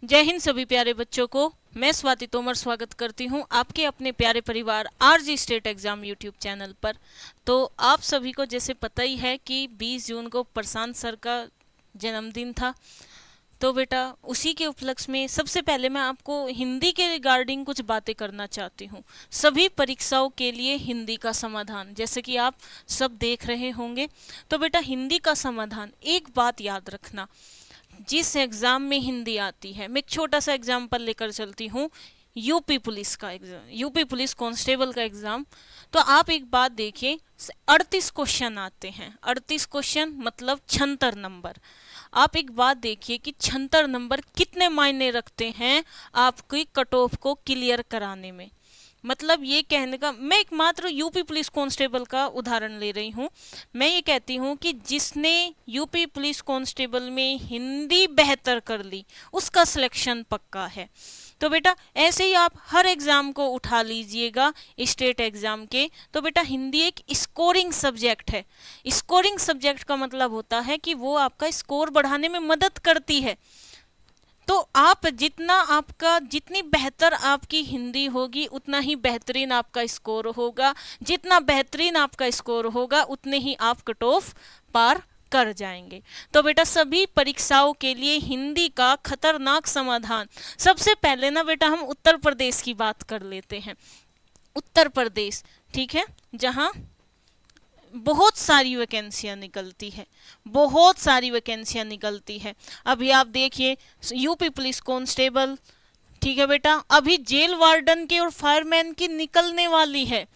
जय हिंद सभी प्यारे बच्चों को। मैं स्वाति तोमर स्वागत करती हूं आपके अपने प्यारे परिवार RG state exam YouTube channel पर। तो आप सभी को जैसे पता ही है कि 20 जून को प्रशांत सर का जन्मदिन था। तो बेटा उसी के उपलक्ष्य में सबसे पहले मैं आपको हिंदी के रिगार्डिंग कुछ बातें करना चाहती हूँ। सभी परीक्षाओं के लिए हिंदी का समाधान जैसे कि आप सब देख रहे होंगे। तो बेटा हिंदी का समाधान, एक बात याद रखना, जिस एग्ज़ाम में हिंदी आती है, मैं एक छोटा सा एग्जाम्पल लेकर चलती हूँ, यूपी पुलिस का एग्जाम, यूपी पुलिस कांस्टेबल का एग्ज़ाम। तो आप एक बात देखिए, 38 क्वेश्चन आते हैं। 38 क्वेश्चन मतलब 76 नंबर। आप एक बात देखिए कि 76 नंबर कितने मायने रखते हैं आपकी कट ऑफ को क्लियर कराने में। मतलब ये कहने का, मैं एक मात्र यूपी पुलिस कांस्टेबल का उदाहरण ले रही हूँ। मैं ये कहती हूँ कि जिसने यूपी पुलिस कांस्टेबल में हिंदी बेहतर कर ली उसका सिलेक्शन पक्का है। तो बेटा ऐसे ही आप हर एग्जाम को उठा लीजिएगा स्टेट एग्जाम के। तो बेटा हिंदी एक स्कोरिंग सब्जेक्ट है। स्कोरिंग सब्जेक्ट का मतलब होता है कि वो आपका स्कोर बढ़ाने में मदद करती है। तो आप जितनी बेहतर आपकी हिंदी होगी उतना ही बेहतरीन आपका स्कोर होगा। जितना बेहतरीन आपका स्कोर होगा उतने ही आप कट ऑफ पार कर जाएंगे। तो बेटा सभी परीक्षाओं के लिए हिंदी का खतरनाक समाधान, सबसे पहले ना बेटा हम उत्तर प्रदेश की बात कर लेते हैं। उत्तर प्रदेश, ठीक है, जहां बहुत सारी वैकेंसियां निकलती है, बहुत सारी वैकेंसियां निकलती है। अभी आप देखिए यूपी पुलिस कांस्टेबल, ठीक है बेटा, अभी जेल वार्डन की और फायरमैन की निकलने वाली है।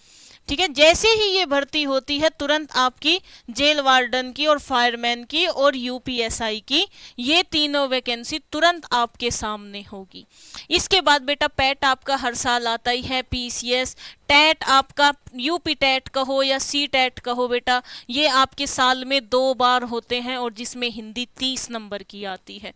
ठीक है, जैसे ही ये भर्ती होती है तुरंत आपकी जेल वार्डन की और फायरमैन की और यूपीएसआई की, ये तीनों वैकेंसी तुरंत आपके सामने होगी। इसके बाद बेटा पैट आपका हर साल आता ही है, पीसीएस, टैट आपका यूपी टैट कहो या सी टैट कहो बेटा, ये आपके साल में 2 बार होते हैं और जिसमें हिंदी 30 नंबर की आती है।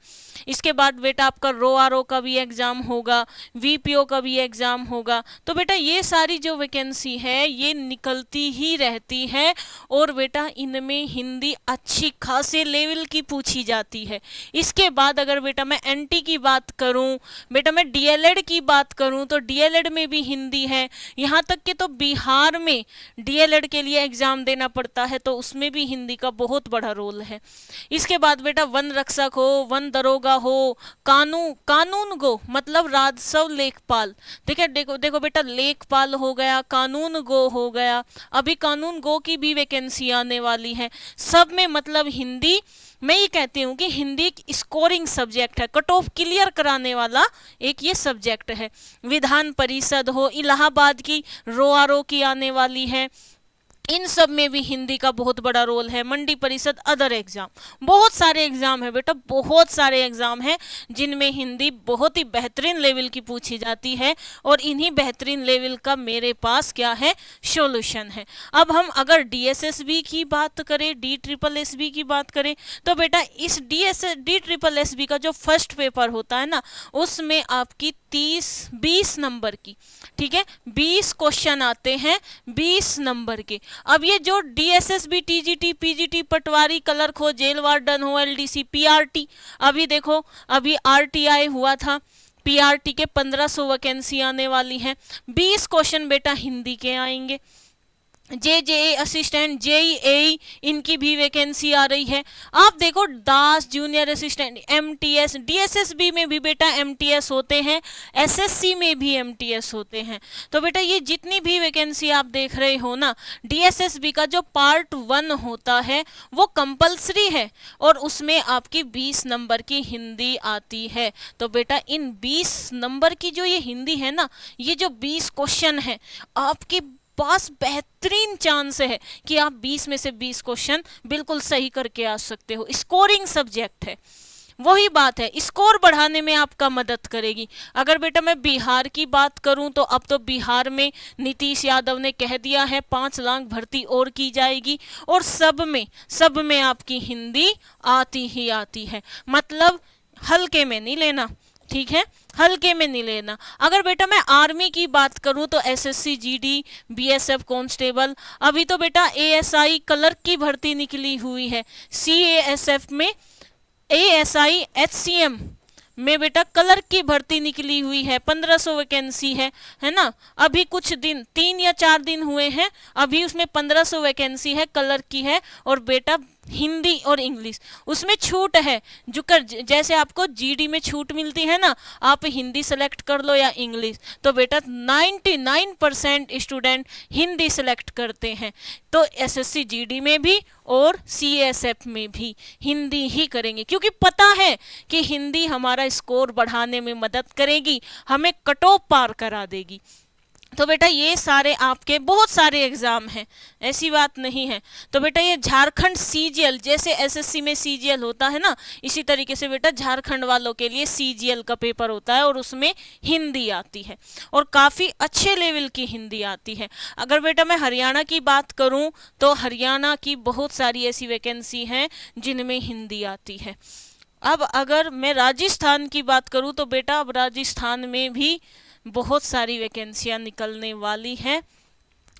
इसके बाद बेटा आपका रोआरओ का भी एग्जाम होगा, वीपीओ का भी एग्जाम होगा। तो बेटा ये सारी जो वैकेंसी है ये निकलती ही रहती है और बेटा इनमें हिंदी अच्छी खासे लेवल की पूछी जाती है। इसके बाद अगर बेटा मैं एनटी की बात करूं, बेटा मैं डीएलएड की बात करूं, तो डीएलएड में भी हिंदी है। यहाँ तक कि तो बिहार में डीएलएड के लिए एग्जाम देना पड़ता है तो उसमें भी हिंदी का बहुत बड़ा रोल है। इसके बाद बेटा वन रक्षक हो, वन दरोगा हो, कानून गो मतलब राजस्व लेखपाल, ठीक है, देखो देखो बेटा लेखपाल हो गया, कानून गो हो गया, अभी कानून गो की भी वैकेंसी आने वाली है। सब में मतलब हिंदी, मैं ये कहती हूँ कि हिंदी एक स्कोरिंग सब्जेक्ट है, कट ऑफ क्लियर कराने वाला एक ये सब्जेक्ट है। विधान परिषद हो, इलाहाबाद की रोआरओ की आने वाली है, इन सब में भी हिंदी का बहुत बड़ा रोल है। मंडी परिषद, अदर एग्जाम, बहुत सारे एग्जाम है बेटा, बहुत सारे एग्जाम है जिनमें हिंदी बहुत ही बेहतरीन लेवल की पूछी जाती है और इन्हीं बेहतरीन लेवल का मेरे पास क्या है, सॉल्यूशन है। अब हम अगर डीएसएसबी की बात करें, DSSB की बात करें, तो बेटा इस DSSB का जो फर्स्ट पेपर होता है ना, उसमें आपकी 20 नंबर की, ठीक है, 20 क्वेश्चन आते हैं 20 नंबर के। अब ये जो डीएसएसबी, टीजीटी, पीजीटी, पटवारी, क्लर्क हो, जेल वार्डन हो, एलडीसी, पीआरटी, अभी देखो अभी आरटीआई हुआ था, पीआरटी के 1500 वैकेंसी आने वाली है। 20 क्वेश्चन बेटा हिंदी के आएंगे। जेजेए असिस्टेंट, जेईए, इनकी भी वैकेंसी आ रही है। आप देखो दास जूनियर असिस्टेंट, एमटीएस, डीएसएसबी में भी बेटा एमटीएस होते हैं, एसएससी में भी एमटीएस होते हैं। तो बेटा ये जितनी भी वैकेंसी आप देख रहे हो ना, डीएसएसबी का जो पार्ट 1 होता है वो कंपलसरी है और उसमें आपकी 20 नंबर की हिंदी आती है। तो बेटा इन 20 नंबर की जो ये हिंदी है ना, ये जो 20 क्वेश्चन है, आपकी पास बेहतरीन चांस है कि आप 20 में से 20 क्वेश्चन बिल्कुल सही करके आ सकते हो। स्कोरिंग सब्जेक्ट है, वही बात है, स्कोर बढ़ाने में आपका मदद करेगी। अगर बेटा मैं बिहार की बात करूं तो अब तो बिहार में नीतीश यादव ने कह दिया है 5 लाख भर्ती और की जाएगी और सब में आपकी हिंदी आती ही आती है। मतलब हल्के में नहीं लेना, ठीक है, हल्के में नहीं लेना। अगर बेटा मैं आर्मी की बात करूं तो एसएससी, जीडी, बीएसएफ कांस्टेबल, अभी तो बेटा एएसआई क्लर्क की भर्ती निकली हुई है, सीएएसएफ में एएसआई, एचसीएम, में बेटा कलर की भर्ती निकली हुई है, 1500 वैकेंसी है ना। अभी कुछ दिन 3 या 4 दिन हुए हैं, अभी उसमें 1500 वैकेंसी है, कलर की है। और बेटा हिंदी और इंग्लिश उसमें छूट है, जो जैसे आपको जीडी में छूट मिलती है ना, आप हिंदी सेलेक्ट कर लो या इंग्लिश, तो बेटा 99% स्टूडेंट हिंदी सेलेक्ट करते हैं। तो एसएससी जीडी में भी और सीएसएफ में भी हिंदी ही करेंगे, क्योंकि पता है कि हिंदी हमारा स्कोर बढ़ाने में मदद करेगी, हमें कट ऑफ पार करा देगी। तो बेटा ये सारे आपके बहुत सारे एग्जाम हैं, ऐसी बात नहीं है। तो बेटा ये झारखंड सीजीएल, जैसे एसएससी में सीजीएल होता है ना, इसी तरीके से बेटा झारखंड वालों के लिए सीजीएल का पेपर होता है और उसमें हिंदी आती है और काफ़ी अच्छे लेवल की हिंदी आती है। अगर बेटा मैं हरियाणा की बात करूं तो हरियाणा की बहुत सारी ऐसी वैकेंसी हैं जिनमें हिंदी आती है। अब अगर मैं राजस्थान की बात करूं तो बेटा अब राजस्थान में भी बहुत सारी वैकेंसियां निकलने वाली हैं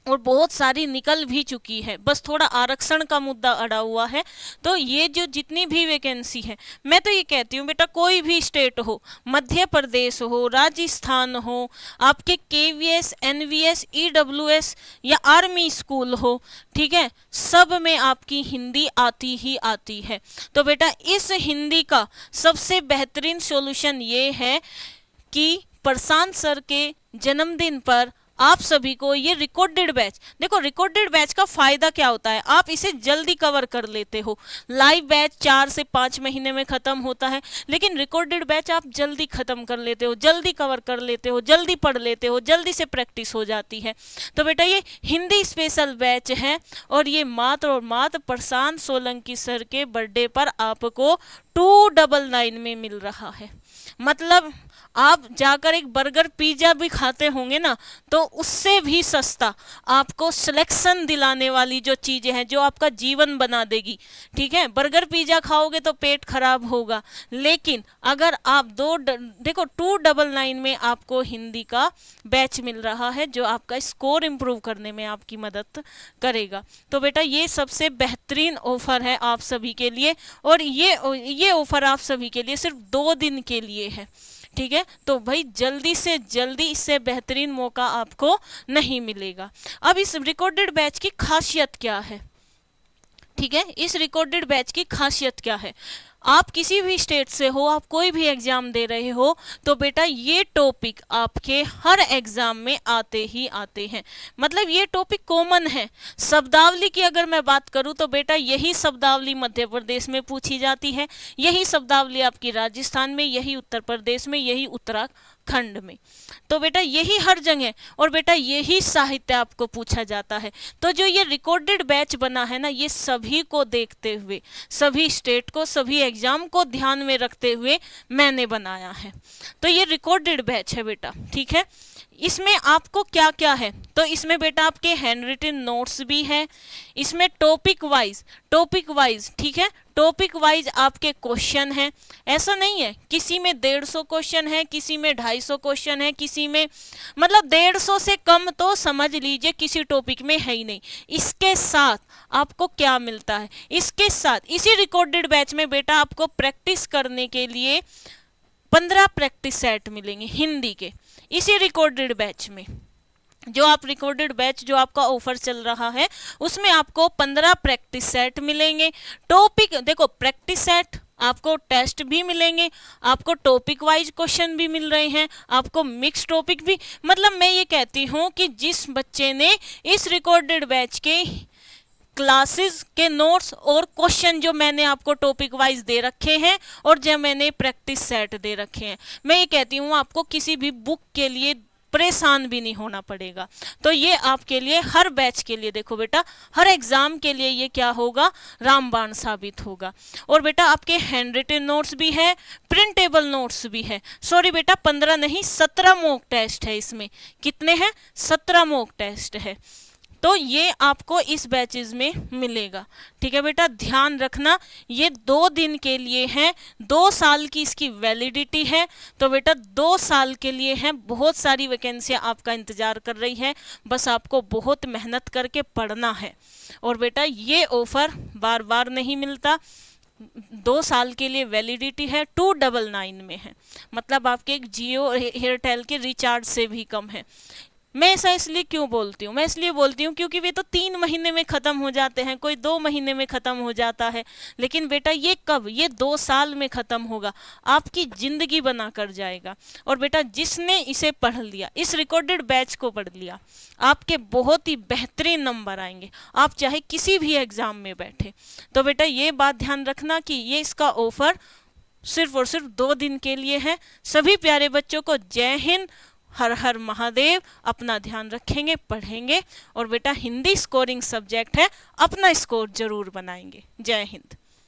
और बहुत सारी निकल भी चुकी है, बस थोड़ा आरक्षण का मुद्दा अड़ा हुआ है। तो ये जो जितनी भी वैकेंसी है, मैं तो ये कहती हूँ बेटा कोई भी स्टेट हो, मध्य प्रदेश हो, राजस्थान हो, आपके केवीएस, एनवीएस, ईडब्ल्यूएस या आर्मी स्कूल हो, ठीक है, सब में आपकी हिंदी आती ही आती है। तो बेटा इस हिंदी का सबसे बेहतरीन सॉल्यूशन ये है कि प्रशांत सर के जन्मदिन पर आप सभी को ये रिकॉर्डेड बैच, देखो रिकॉर्डेड बैच का फायदा क्या होता है, आप इसे जल्दी कवर कर लेते हो। लाइव बैच 4 से 5 महीने में खत्म होता है, लेकिन रिकॉर्डेड बैच आप जल्दी खत्म कर लेते हो, जल्दी कवर कर लेते हो, जल्दी पढ़ लेते हो, जल्दी से प्रैक्टिस हो जाती है। तो बेटा ये हिंदी स्पेशल बैच है और ये मात्र और मात्र प्रशांत सोलंकी सर के बर्थडे पर आपको 299 में मिल रहा है। मतलब आप जाकर एक बर्गर पिज्जा भी खाते होंगे ना, तो उससे भी सस्ता आपको सिलेक्शन दिलाने वाली जो चीजें हैं, जो आपका जीवन बना देगी, ठीक है। बर्गर पिज्जा खाओगे तो पेट खराब होगा, लेकिन अगर आप देखो 299 में आपको हिंदी का बैच मिल रहा है जो आपका स्कोर इंप्रूव करने में आपकी मदद करेगा। तो बेटा ये सबसे बेहतरीन ऑफर है आप सभी के लिए, और ये ऑफर आप सभी के लिए सिर्फ 2 दिन के लिए है, ठीक है। तो भाई जल्दी से जल्दी, इससे बेहतरीन मौका आपको नहीं मिलेगा। अब इस रिकॉर्डेड बैच की खासियत क्या है, ठीक है, इस रिकॉर्डेड बैच की खासियत क्या है। आप किसी भी स्टेट से हो, आप कोई भी एग्जाम दे रहे हो, तो बेटा ये टॉपिक आपके हर एग्जाम में आते ही आते हैं, मतलब ये टॉपिक कॉमन है। शब्दावली की अगर मैं बात करूं तो बेटा यही शब्दावली मध्य प्रदेश में पूछी जाती है, यही शब्दावली आपकी राजस्थान में, यही उत्तर प्रदेश में, यही उत्तराखंड में, तो बेटा यही हर जगह, और बेटा यही साहित्य आपको पूछा जाता है। तो जो ये रिकॉर्डेड बैच बना है ना, ये सभी को देखते हुए, सभी स्टेट को, सभी एग्जाम को ध्यान में रखते हुए मैंने बनाया है। तो ये रिकॉर्डेड बैच है बेटा, ठीक है। इसमें आपको क्या क्या है, तो इसमें बेटा आपके हैंड रिटन नोट्स भी है, इसमें टॉपिक वाइज, ठीक है, टॉपिक वाइज आपके क्वेश्चन है। ऐसा नहीं है किसी में 150 क्वेश्चन है, किसी में 250 क्वेश्चन है, किसी में मतलब 150 से कम तो समझ लीजिए किसी टॉपिक में है ही नहीं। इसके साथ आपको क्या मिलता है, इसके साथ इसी रिकॉर्डेड बैच में बेटा आपको प्रैक्टिस करने के लिए 15 प्रैक्टिस सेट मिलेंगे हिंदी के, इसी रिकॉर्डेड बैच में। जो आप रिकॉर्डेड बैच जो आपका ऑफर चल रहा है उसमें आपको 15 प्रैक्टिस सेट मिलेंगे। टॉपिक देखो, प्रैक्टिस सेट आपको टेस्ट भी मिलेंगे, आपको टॉपिक वाइज क्वेश्चन भी मिल रहे हैं, आपको मिक्स टॉपिक भी। मतलब मैं ये कहती हूँ कि जिस बच्चे ने इस रिकॉर्डेड बैच के क्लासेस के नोट्स और क्वेश्चन जो मैंने आपको टॉपिक वाइज दे रखे हैं और जो मैंने प्रैक्टिस सेट दे रखे हैं, मैं ये कहती हूँ आपको किसी भी बुक के लिए परेशान भी नहीं होना पड़ेगा। तो ये आपके लिए हर बैच के लिए, देखो बेटा हर एग्जाम के लिए ये क्या होगा, रामबाण साबित होगा। और बेटा आपके हैंड रिटन नोट्स भी है, प्रिंटेबल नोट्स भी है। सॉरी बेटा 15 नहीं 17 मॉक टेस्ट है इसमें। कितने हैं? 17 मॉक टेस्ट है। तो ये आपको इस बैचेस में मिलेगा, ठीक है बेटा, ध्यान रखना। ये 2 दिन के लिए है, 2 साल की इसकी वैलिडिटी है। तो बेटा 2 साल के लिए है, बहुत सारी वैकेंसियां आपका इंतजार कर रही है, बस आपको बहुत मेहनत करके पढ़ना है। और बेटा ये ऑफर बार बार नहीं मिलता, 2 साल के लिए वैलिडिटी है, 299 में है, मतलब आपके एक जियो एयरटेल के रिचार्ज से भी कम है। मैं ऐसा इसलिए क्यों बोलती हूँ, मैं इसलिए बोलती हूँ क्योंकि वे तो 3 महीने में ख़त्म हो जाते हैं, कोई 2 महीने में ख़त्म हो जाता है, लेकिन बेटा ये कब, ये 2 साल में ख़त्म होगा, आपकी ज़िंदगी बना कर जाएगा। और बेटा जिसने इसे पढ़ लिया, इस रिकॉर्डेड बैच को पढ़ लिया, आपके बहुत ही बेहतरीन नंबर आएंगे, आप चाहे किसी भी एग्ज़ाम में बैठे। तो बेटा ये बात ध्यान रखना कि ये इसका ऑफ़र सिर्फ और सिर्फ 2 दिन के लिए है। सभी प्यारे बच्चों को जय हिंद, हर हर महादेव। अपना ध्यान रखेंगे, पढ़ेंगे, और बेटा हिंदी स्कोरिंग सब्जेक्ट है, अपना स्कोर जरूर बनाएंगे। जय हिंद।